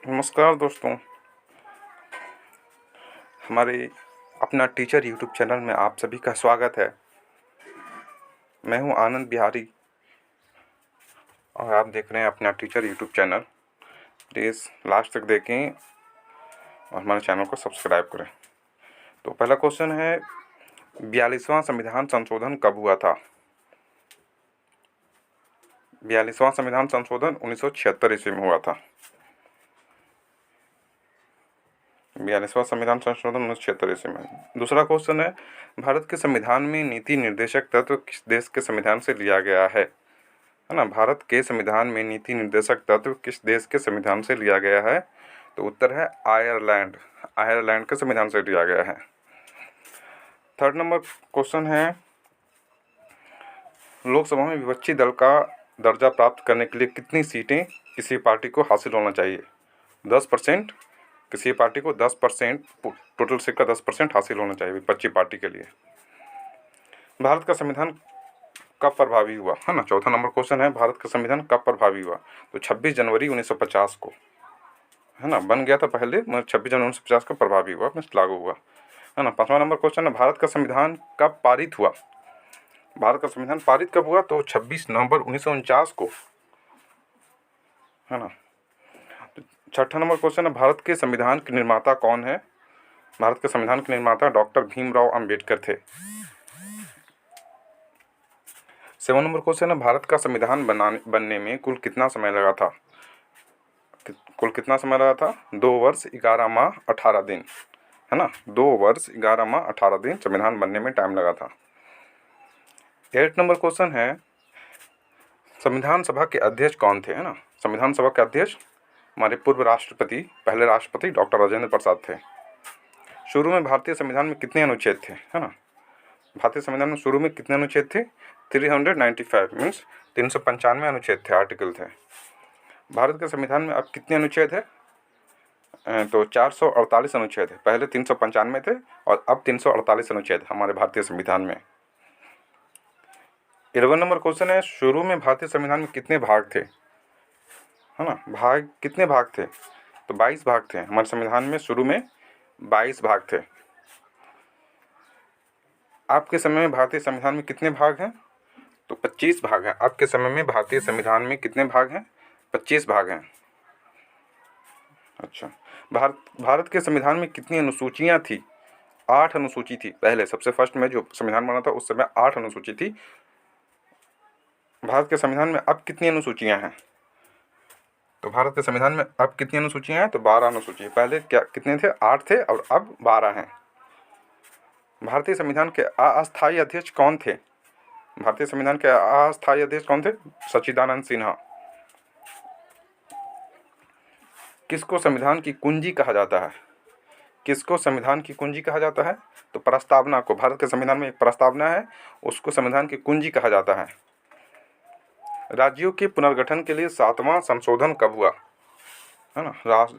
नमस्कार दोस्तों, हमारे अपना टीचर यूट्यूब चैनल में आप सभी का स्वागत है। मैं हूं आनंद बिहारी और आप देख रहे हैं अपना teacher YouTube channel. Please last तक देखें और हमारे चैनल को सब्सक्राइब करें। तो पहला क्वेश्चन है, 42वां संविधान संशोधन कब हुआ था? 42वां संविधान संशोधन 1976 ईस्वी में हुआ था। 42वां संविधान संशोधन 1976 ईस्वी में। दूसरा क्वेश्चन है, भारत के संविधान में नीति निर्देशक तत्व किस देश के संविधान से लिया गया है ना? भारत के संविधान में नीति निर्देशक तत्व किस देश के संविधान से लिया गया है? तो उत्तर है आयरलैंड। आयरलैंड के संविधान से लिया गया है। थर्ड नंबर क्वेश्चन है, लोकसभा में विपक्षी दल का दर्जा प्राप्त करने के लिए कितनी सीटें किसी पार्टी को हासिल होना चाहिए? 10%। किसी पार्टी को 10%, टोटल सीट का 10% हासिल होना चाहिए विपक्षी पार्टी के लिए। भारत का संविधान कब प्रभावी हुआ है ना? चौथा नंबर क्वेश्चन है, भारत का संविधान कब प्रभावी हुआ? तो 26 जनवरी 1950 को, है ना, बन गया था पहले, मगर 26 जनवरी 1950 को प्रभावी हुआ, मीन्स लागू हुआ, है ना। पाँचवा नंबर क्वेश्चन है, भारत का संविधान कब पारित हुआ? भारत का संविधान पारित कब हुआ? तो 26 नवंबर 1949 को, है ना। छठा नंबर क्वेश्चन है, भारत के संविधान के निर्माता कौन है? भारत के संविधान के निर्माता डॉक्टर भीमराव अंबेडकर थे। 7 नंबर क्वेश्चन है, भारत का संविधान बनने में कुल कितना समय लगा था? कुल कितना समय लगा था? 2 वर्ष 11 माह 18 दिन, है ना। 2 वर्ष 11 माह 18 दिन संविधान बनने में टाइम लगा था। 8 नंबर क्वेश्चन है, संविधान सभा के अध्यक्ष कौन थे, है ना। संविधान सभा के अध्यक्ष हमारे पूर्व राष्ट्रपति, पहले राष्ट्रपति डॉक्टर राजेंद्र प्रसाद थे। शुरू में भारतीय संविधान में कितने अनुच्छेद थे, है ना। भारतीय संविधान में शुरू में कितने अनुच्छेद थे? 395, मीन्स 395 अनुच्छेद थे, आर्टिकल थे। भारत के संविधान में अब कितने अनुच्छेद है? तो 448 अनुच्छेद है। पहले 395 थे और अब 348 अनुच्छेद हमारे भारतीय संविधान में। 11 नंबर क्वेश्चन है, शुरू में भारतीय संविधान में कितने भाग थे, है ना। कितने भाग थे? तो 22 भाग थे हमारे संविधान में। शुरू में 22 भाग थे। आपके समय में भारतीय संविधान में कितने भाग हैं? तो 25 भाग हैं। आपके समय में भारतीय संविधान में कितने भाग हैं? 25 भाग हैं। अच्छा, भारत के संविधान में कितनी अनुसूचियाँ थी? 8 अनुसूची थी। पहले सबसे फर्स्ट में जो संविधान बना था उस समय 8 अनुसूची थी। भारत के संविधान में अब कितनी अनुसूचियाँ हैं? तो भारत के संविधान में अब कितनी अनुसूचियाँ हैं? तो 12 अनुसूची। पहले क्या कितने थे? 8 थे और अब 12 हैं। भारतीय संविधान के अस्थायी अध्यक्ष कौन थे? भारतीय संविधान के अस्थायी अध्यक्ष कौन थे? सच्चिदानंद सिन्हा। किसको संविधान की कुंजी कहा जाता है? किसको संविधान की कुंजी कहा जाता है? तो प्रस्तावना को। भारत के संविधान में एक प्रस्तावना है, उसको संविधान की कुंजी कहा जाता है। राज्यों के पुनर्गठन के लिए 7वां संशोधन कब हुआ, है ना।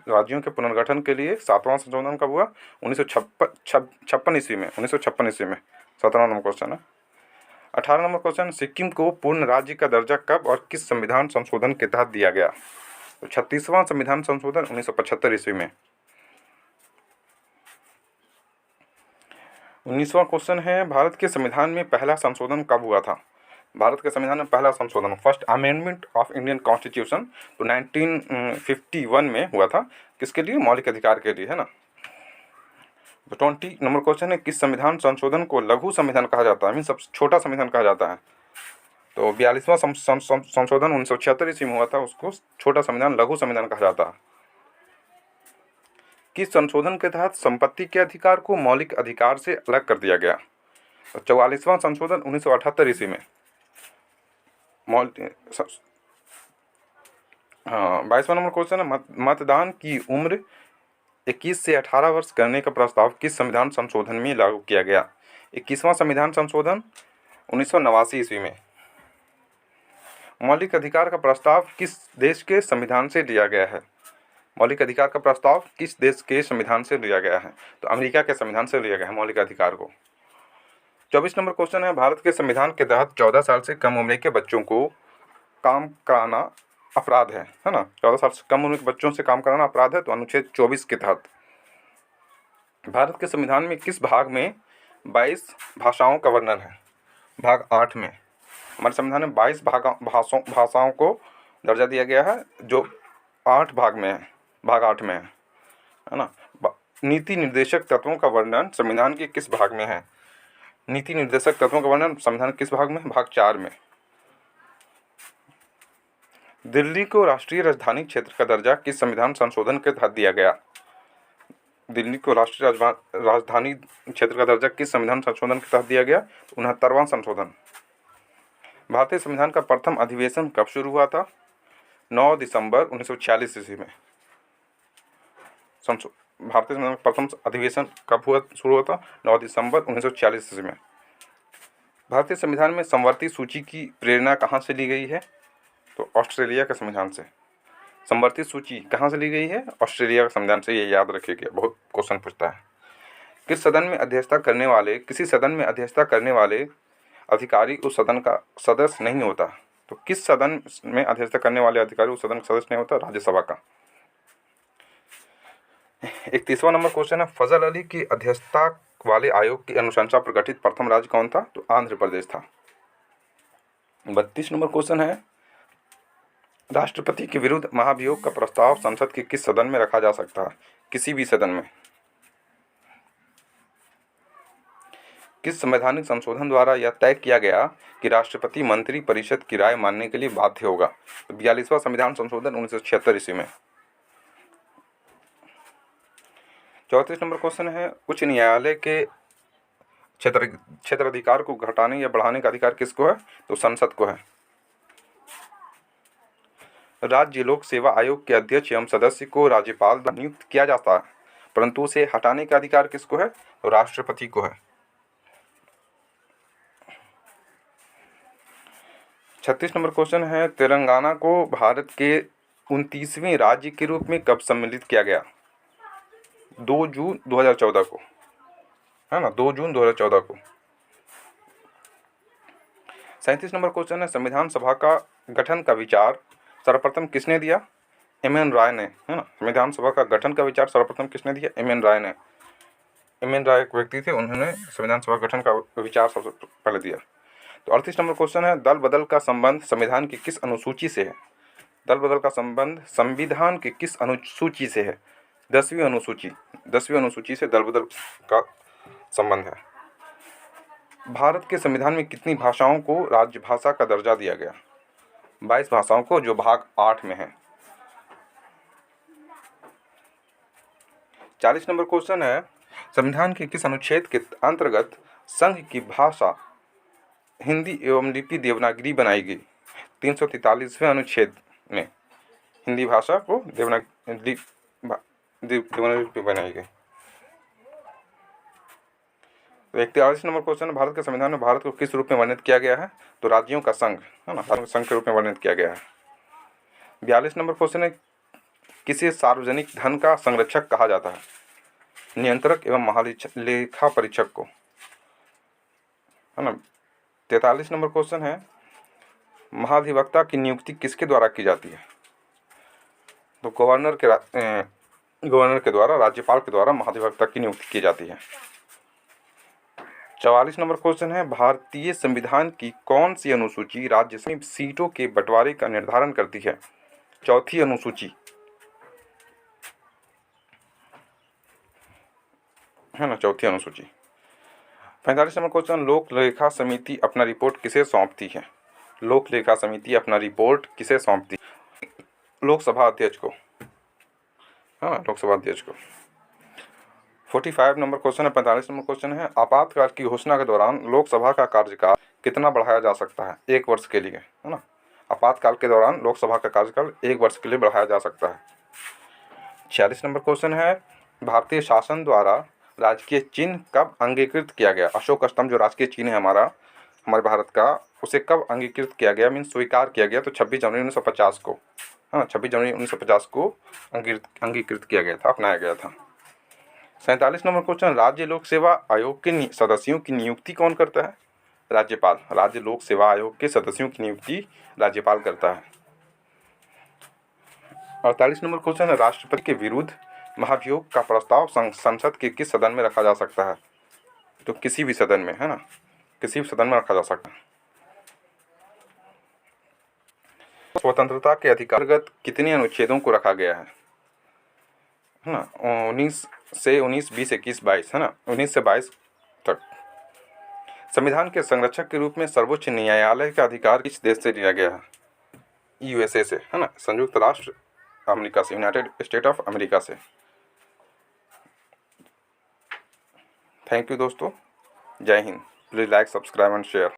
राज्यों के पुनर्गठन के लिए 7वां संशोधन कब हुआ? 1956 ईस्वी में। 1956 ईस्वी में। 17वां नंबर क्वेश्चन है। 18 नंबर क्वेश्चन, सिक्किम को पूर्ण राज्य का दर्जा कब और किस संविधान संशोधन के तहत दिया गया? तो 36वां संविधान संशोधन 1975 ईस्वी में। 19वां क्वेश्चन है, भारत के संविधान में पहला संशोधन कब हुआ था? भारत के संविधान में पहला संशोधन, first amendment of Indian constitution, तो 1951 में हुआ था। किसके लिए? मौलिक अधिकार के लिए, है ना। तो 20 नंबर क्वेश्चन है, किस संविधान संशोधन को लघु संविधान कहा जाता है, मीन सबसे छोटा संविधान कहा जाता है? तो 42वां संशोधन 1976 ईस्वी में हुआ था, उसको छोटा संविधान, लघु संविधान कहा जाता है। किस संशोधन के तहत संपत्ति के अधिकार को मौलिक अधिकार से अलग कर दिया गया? तो 44वां संशोधन 1978 ईस्वी में। हाँ, 22वां नंबर क्वेश्चन है, मतदान की उम्र 21 से 18 वर्ष करने का प्रस्ताव किस संविधान संशोधन में लागू किया गया? 21वां संविधान संशोधन 1989 ईस्वी में। मौलिक अधिकार का प्रस्ताव किस देश के संविधान से लिया गया है? मौलिक अधिकार का प्रस्ताव किस देश के संविधान से लिया गया है? तो अमेरिका के संविधान से लिया गया है मौलिक अधिकार को। 24 नंबर क्वेश्चन है, भारत के संविधान के तहत 14 साल से कम उम्र के बच्चों को काम कराना अपराध है ना, 14 साल से कम उम्र के बच्चों से काम कराना अपराध है, तो अनुच्छेद 24 के तहत। भारत के संविधान में किस भाग में 22 भाषाओं का वर्णन है? भाग 8 में। हमारे संविधान में 22 भाषाओं को दर्जा दिया गया है, जो 8 भाग में है, भाग 8 में है ना। नीति निर्देशक तत्वों का वर्णन संविधान के किस भाग में है? नीति निर्देशक तत्वों का वर्णन संविधान किस भाग में? भाग 4 में। दिल्ली को राष्ट्रीय राजधानी क्षेत्र का दर्जा किस संविधान संशोधन के तहत दिया गया? दिल्ली को राष्ट्रीय राजधानी क्षेत्र का दर्जा किस संविधान संशोधन के तहत दिया गया? 69वां संशोधन। भारतीय संविधान का प्रथम अधिवेशन कब शुरू हुआ था? 9 दिसंबर 1946 ईस्वी में। भारतीय संविधान का प्रथम अधिवेशन कब शुरू हुआ था? 9 दिसंबर 1946 ईस्वी में। भारतीय संविधान में समवर्ती सूची की प्रेरणा कहाँ से ली गई है? तो ऑस्ट्रेलिया के संविधान से। समवर्ती सूची कहाँ से ली गई है? ऑस्ट्रेलिया के संविधान से। ये याद रखिएगा, बहुत क्वेश्चन पूछता है। किसी सदन में अध्यक्षता करने वाले अधिकारी उस सदन का सदस्य नहीं होता? तो किस सदन में अध्यक्षता करने वाले अधिकारी उस सदन का सदस्य नहीं होता? राज्यसभा का। 31वां नंबर क्वेश्चन है, फजल अली की अध्यक्षता वाले आयोग की अनुशंसा पर गठित प्रथम राज्य कौन था? तो आंध्र प्रदेश था। 32 नंबर क्वेश्चन है, राष्ट्रपति के विरुद्ध महाभियोग का प्रस्ताव संसद के किस सदन में रखा जा सकता है? किसी भी सदन में। किस संवैधानिक संशोधन द्वारा यह तय किया गया कि राष्ट्रपति मंत्री परिषद की राय मानने के लिए बाध्य होगा? तो 42वां संविधान संशोधन 1976 ईस्वी में। 34 नंबर क्वेश्चन है, उच्च न्यायालय के क्षेत्राधिकार को घटाने या बढ़ाने का अधिकार किसको है? तो संसद को है। राज्य लोक सेवा आयोग के अध्यक्ष एवं सदस्य को राज्यपाल द्वारा नियुक्त किया जाता है, परंतु उसे हटाने का अधिकार किसको है? तो राष्ट्रपति को है। 36 नंबर क्वेश्चन है, तेलंगाना को भारत के 29वें राज्य के रूप में कब सम्मिलित किया गया? 2 जून 2014 को, है ना, 2 जून 2014 को। 37 नंबर क्वेश्चन है, संविधान सभा का गठन का विचार सर्वप्रथम किसने दिया? एम.एन. राय ने, है ना। संविधान सभा का गठन का विचार सर्वप्रथम किसने दिया? एम.एन. राय ने। एम.एन. राय एक व्यक्ति थे, उन्होंने संविधान सभा गठन का विचार सबसे पहले दिया। तो 38 नंबर क्वेश्चन है, दल बदल का संबंध संविधान की किस अनुसूची से है? दल बदल का संबंध संविधान की किस अनुसूची से है? 10वीं अनुसूची से दल बदल का संबंध है। भारत के संविधान में कितनी भाषाओं को राजभाषा का दर्जा दिया गया? 22 भाषाओं को, जो भाग 8 में है। 40 नंबर क्वेश्चन है, संविधान के किस अनुच्छेद के अंतर्गत संघ की भाषा हिंदी एवं लिपि देवनागरी बनाई गई? 343वें अनुच्छेद में हिंदी भाषा को देवनागरी लिपि बनाई गई। 41 नंबर क्वेश्चन, भारत के संविधान में भारत को किस रूप में वर्णित किया गया है? तो राज्यों का संघ, है ना, संघ के रूप में वर्णित किया गया है। 42 नंबर क्वेश्चन है, किसे सार्वजनिक धन का संरक्षक कहा जाता है? नियंत्रक एवं महालेखा परीक्षक को, है ना। 43 नंबर क्वेश्चन है, महाधिवक्ता की नियुक्ति किसके द्वारा की जाती है? तो गवर्नर के द्वारा, राज्यपाल के द्वारा महाधिवक्ता की नियुक्ति की जाती है। 44 नंबर क्वेश्चन है, भारतीय संविधान की कौन सी अनुसूची राज्यसभा सीटों के बंटवारे का निर्धारण करती है? चौथी अनुसूची, है ना, चौथी अनुसूची। 45 नंबर क्वेश्चन, लोक लेखा समिति अपना रिपोर्ट किसे सौंपती है? लोक लेखा समिति अपना रिपोर्ट किसे सौंपती? लोकसभा अध्यक्ष को, हाँ, लोकसभा अध्यक्ष को। 45 नंबर क्वेश्चन है, 45 नंबर क्वेश्चन है, आपातकाल की घोषणा के दौरान लोकसभा का कार्यकाल कितना बढ़ाया जा सकता है? 1 वर्ष के लिए, है ना। आपातकाल के दौरान लोकसभा का कार्यकाल 1 वर्ष के लिए बढ़ाया जा सकता है। 46 नंबर क्वेश्चन है, भारतीय शासन द्वारा राजकीय चिन्ह कब अंगीकृत किया गया? अशोक स्तंभ जो राजकीय चिन्ह है हमारे भारत का, उसे कब अंगीकृत किया गया, मीन स्वीकार किया गया? तो 26 जनवरी 1950 को, हाँ, 26 जनवरी 1950 को अंगीकृत किया गया था, अपनाया गया था। 47 नंबर क्वेश्चन, राज्य लोक सेवा आयोग के सदस्यों की नियुक्ति कौन करता है? राज्यपाल। राज्य लोक सेवा आयोग के सदस्यों की नियुक्ति राज्यपाल करता है। 48 नंबर क्वेश्चन है, राष्ट्रपति के विरुद्ध महाभियोग का प्रस्ताव संसद के किस सदन में रखा जा सकता है? तो किसी भी सदन में, है ना, किसी भी सदन में रखा जा सकता है। स्वतंत्रता के अधिकारगत कितने अनुच्छेदों को रखा गया है ना? 19 से 19, 20, 21, 22, है ना, 19 से 22 तक। संविधान के संरक्षक के रूप में सर्वोच्च न्यायालय का अधिकार किस देश से लिया गया है? यूएसए से, है ना, संयुक्त राष्ट्र अमेरिका से, यूनाइटेड स्टेट ऑफ अमेरिका से। थैंक यू दोस्तों, जय Hind. Please like, subscribe and share.